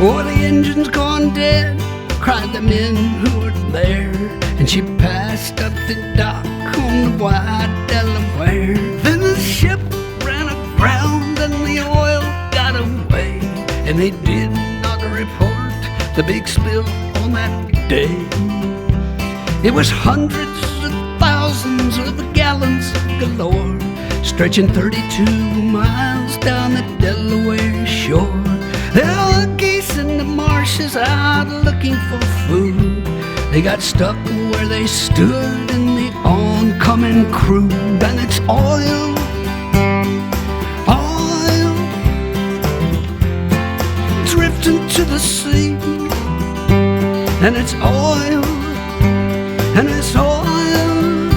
Oh, the engine's gone dead, cried the men who were there. And she passed up the dock on the wide Delaware. Then the ship ran aground and the oil got away. And they did not report the big spill on that day. It was hundreds of thousands of gallons galore, stretching 32 miles down the Delaware shore. There were geese in the marshes out looking for food. They got stuck where they stood in the oncoming crude. And it's oil, oil, drifting to the sea. And it's oil, and it's oil.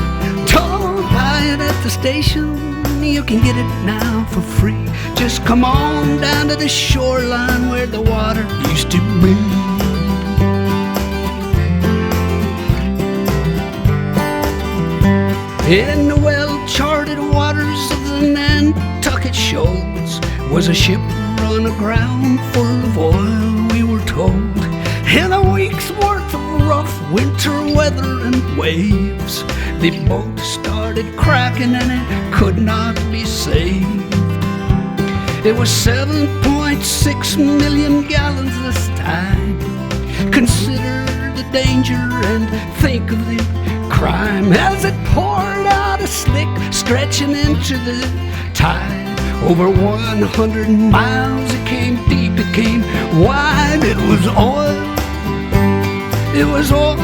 Don't buy it at the station, you can get it now for free. Just come on down to the shoreline where the water used to be. In the well-charted waters of the Nantucket shoals was a ship run aground full of oil, we were told. In a week's worth of rough winter weather and waves, the boat started cracking and it could not be saved. It was 7.6 million gallons this time. Consider the danger and think of the crime as it poured out a slick, stretching into the tide. Over 100 miles, it came deep, it came wide. It was oil, it was oil,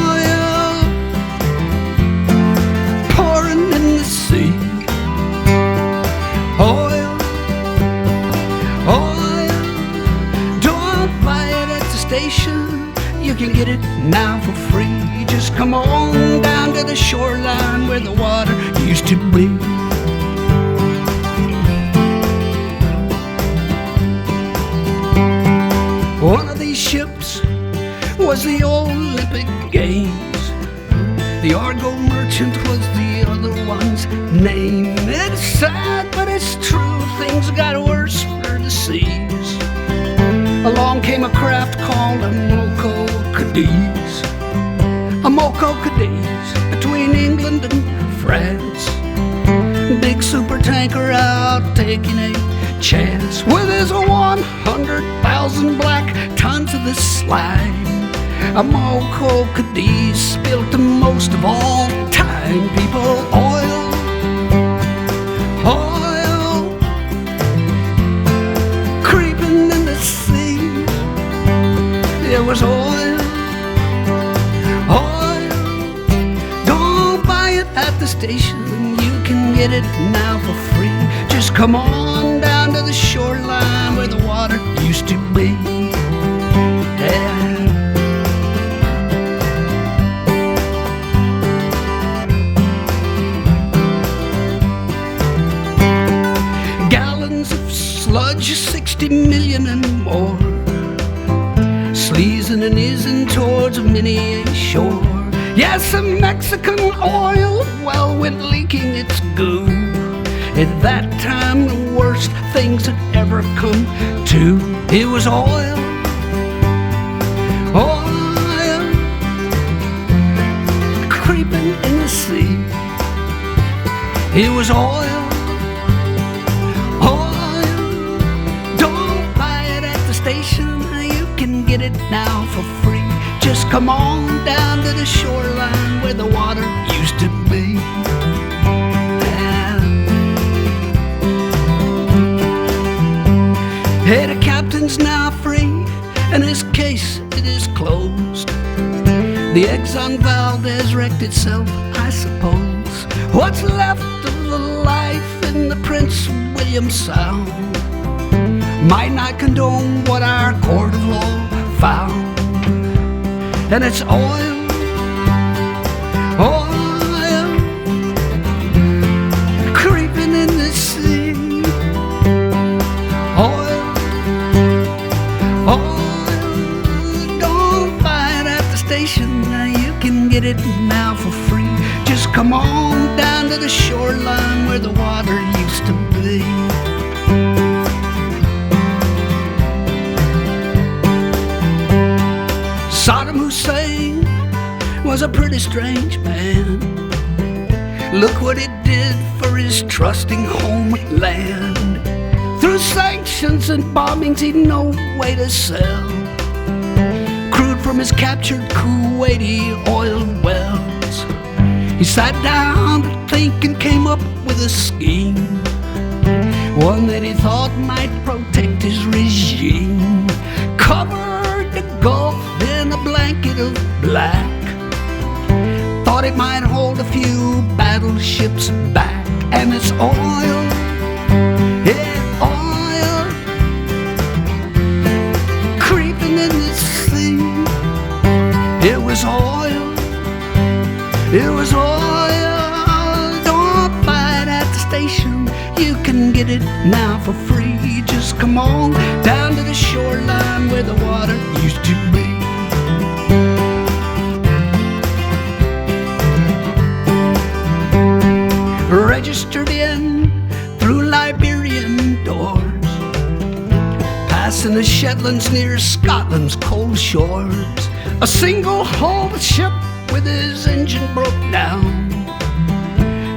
pouring in the sea. Oil, oil, don't buy it at the station, you can get it now for free. Just come on down to the shoreline where the water used to be. One of these ships was the Olympic Games. The Argo Merchant was the other one's name. It's sad, but it's true, things got worse for the seas. Along came a craft called a Moco Cadiz. A Moco Cadiz between England and France. Big super tanker out taking a chance with his 100,000 black tons of the slime. A Moco Cadiz spilled the most of all time, people. Oil, oil, creeping in the sea. It was oil, oil. Don't buy it at the station, you can get it now for free. Just come on down to the shoreline where the water used to be. Yeah. Gallons of sludge, 60 million and more, sleazing and easing towards many a shore. Yes, some Mexican oil well went leaking its goo. At that time, the worst things had ever come to. It was oil, oil, creeping in the sea. It was oil, oil. Don't buy it at the station, you can get it now for free. Just come on down to the shoreline where the water used to be. Hey, the captain's now free, and his case, it is closed. The Exxon Valdez wrecked itself, I suppose. What's left of the life in the Prince William Sound might not condone what our court of law found. And it's oil, oil, creeping in the sea. Oil, oil, don't buy it at the station, you can get it now for free. Just come on down to the shoreline where the water used to be. was a pretty strange man. Look what it did for his trusting homeland. Through sanctions and bombings, he'd no way to sell crude from his captured Kuwaiti oil wells. He sat down to think and came up with a scheme, one that he thought might protect his regime. Covered the Gulf in a blanket of black, thought it might hold a few battleships back. And it's oil, yeah, oil, creeping in the sea. It was oil, it was oil. Don't buy it at the station, you can get it now for free. Just come on down to the shoreline where the water used to be. Registered in through Liberian doors, passing the Shetlands near Scotland's cold shores. A single-hulled ship with his engine broke down,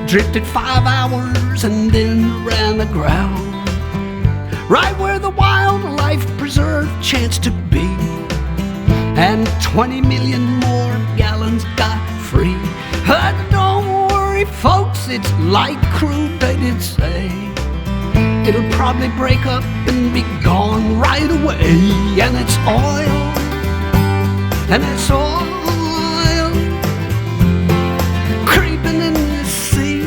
drifted 5 hours and then ran aground, right where the wildlife preserve chanced to be, and 20 million more gallons got free. Don't worry, folks, it's light crude, they did say. It'll probably break up and be gone right away. And it's oil, and it's oil, creeping in the sea.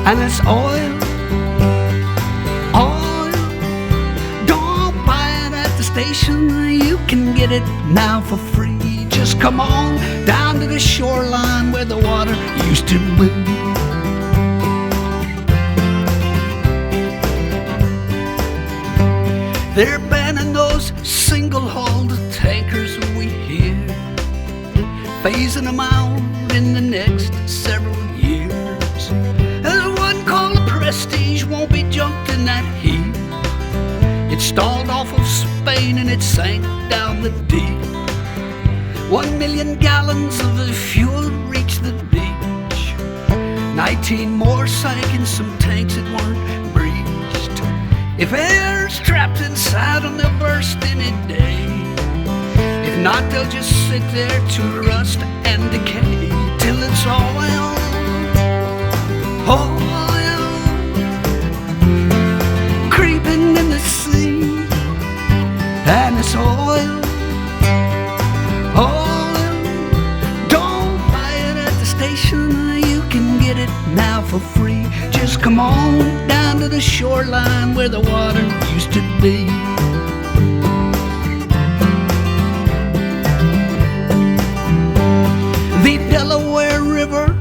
And it's oil, oil. Don't buy it at the station, you can get it now for free. Just come on down to the shoreline where the water used to be. They're banning those single-hulled tankers we hear, phasing them out in the next several years. There's one called the Prestige, won't be junked in that heat. It stalled off of Spain and it sank down the deep. 1 million gallons of the fuel reached the beach. 19 more sank in some tanks that weren't breached. If air's trapped inside them, they'll burst any day. If not, they'll just sit there to rust and decay till it's oil, oil, creeping in the sea. And it's oil, oil. Don't buy it at the station, you can get it now for free. Just come on down to the shoreline where the water used to be. The Delaware River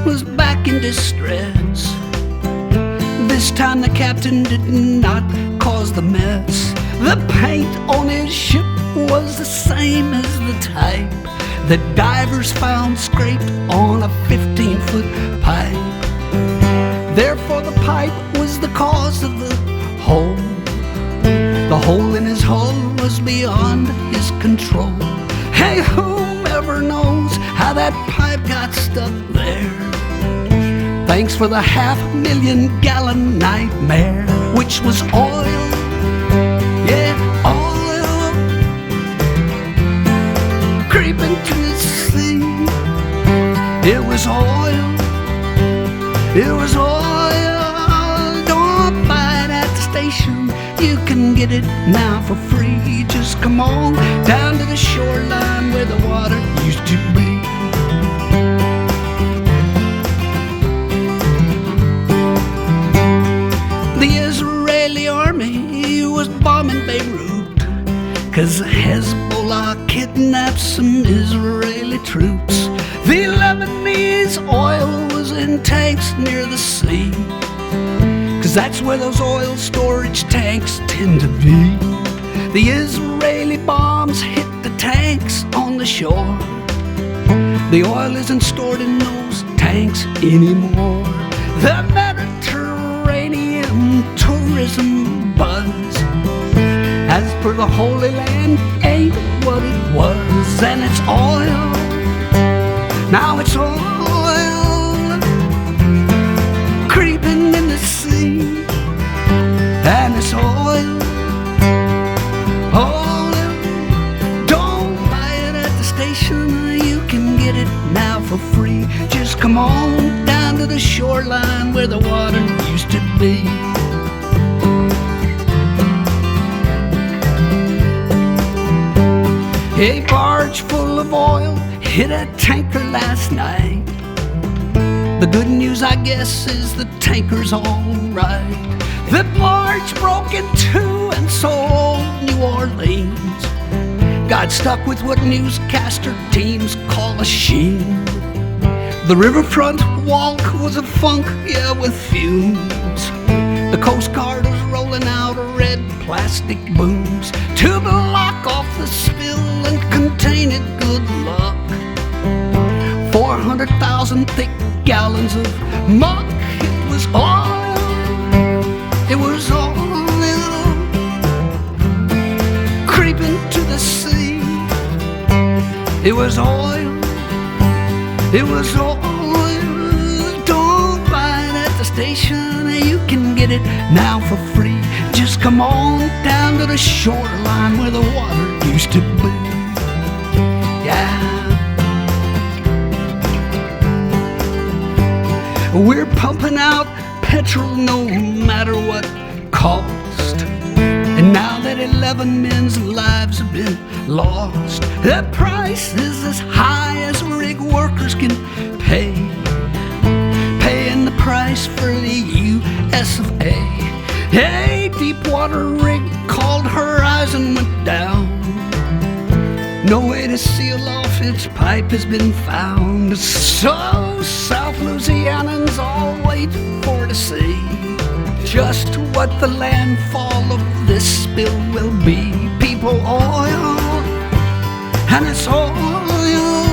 was back in distress. This time the captain did not cause the mess. The paint on his ship was the same as the type that divers found scraped on a 15-foot pipe. Therefore the pipe was the cause of the hole. The hole in his hull was beyond his control. Hey, whomever knows how that pipe got stuck there? Thanks for the 500,000 gallon nightmare, which was oil, yeah, oil, creeping to the sea. It was oil, it was oil. Don't buy it at the station, you can get it now for free. Just come on down to the shoreline where the water used to be. The Israeli army was bombing Beirut 'cause Hezbollah kidnapped some Israeli troops. The Lebanese oil was in tanks near the sea, 'cause that's where those oil storage tanks tend to be. The Israeli bombs hit the tanks on the shore. The oil isn't stored in those tanks anymore. The Mediterranean tourism buzz, as per the Holy Land, ain't what it was. And it's oil, Now it's oil creeping in the sea, and it's oil. Don't buy it at the station, you can get it now for free. Just come on down to the shoreline where the water used to be. A barge full of oil hit a tanker last night. The good news, I guess, is the tanker's all right. The barge broke in two, and so old New Orleans got stuck with what newscaster teams call a sheen. The riverfront walk was a funk, yeah, with fumes. The Coast Guard was rolling out red plastic booms to block off the spill and contain it, good luck. 400,000 thick gallons of muck. It was oil. It was oil creeping to the sea. It was oil. It was oil. Don't buy it at the station, you can get it now for free. Just come on down to the shoreline where the water used to be. Yeah. We're pumping out petrol no matter what cost. And now that 11 men's lives have been lost, the price is as high as rig workers can pay. Paying the price for the US of A. A deepwater rig called Horizon went down. No way to seal off its pipe has been found. So South Louisianans all wait for to see just what the landfall of this spill will be. People, oil, and it's oil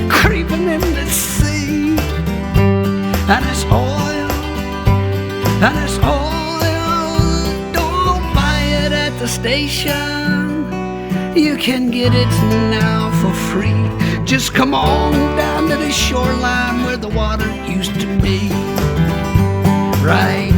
creeping in the sea, and it's oil, and it's oil. Don't buy it at the station, you can get it now for free. Just come on down to the shoreline where the water used to be. Right.